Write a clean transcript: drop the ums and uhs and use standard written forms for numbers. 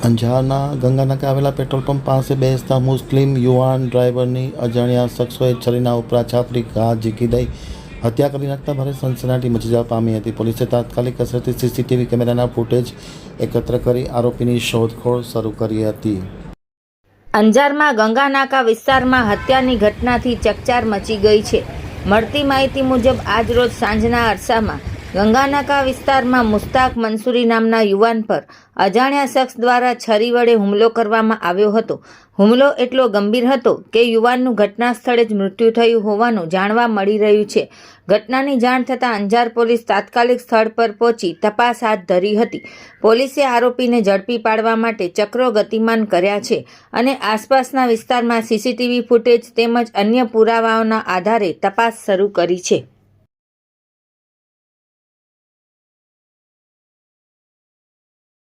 અંજારના ગંગાનાકા આવેલા petrol pump પાસે બેસતા મુસ્લિમ યુવાન ડ્રાઈવરની અજાણ્યા શખ્સોએ છરીના ઉપરા છાપરી ઘા ઝીકી દઈ હત્યા કરી નાખતા ભારે સનસનાટી મચી જવા પામી હતી। પોલીસે તાત્કાલિક અસરથી સીસીટીવી કેમેરાના ફૂટેજ એકત્ર કરી આરોપીની શોધખોળ શરૂ કરી હતી। અંજારમાં ગંગાનાકા વિસ્તારમાં હત્યાની ઘટનાથી ચકચાર મચી ગઈ છે। મળતી માહિતી મુજબ આજરોજ સાંજના અરસામાં ગંગાનાકા વિસ્તારમાં મુસ્તાક મંસૂરી નામના યુવાન પર અજાણ્યા શખ્સ દ્વારા છરી વડે હુમલો કરવામાં આવ્યો હતો। હુમલો એટલો ગંભીર હતો કે યુવાનનું ઘટના સ્થળે જ મૃત્યુ થયું હોવાનું જાણવા મળી રહ્યું છે। ઘટનાની જાણ થતાં અંજાર પોલીસ તાત્કાલિક સ્થળ પર પહોંચી તપાસ હાથ ધરી હતી। પોલીસે આરોપીને ઝડપી પાડવા માટે ચક્રો ગતિમાન કર્યા છે અને આસપાસના વિસ્તારમાં સીસીટીવી ફૂટેજ તેમજ અન્ય પુરાવાઓના આધારે તપાસ શરૂ કરી છે।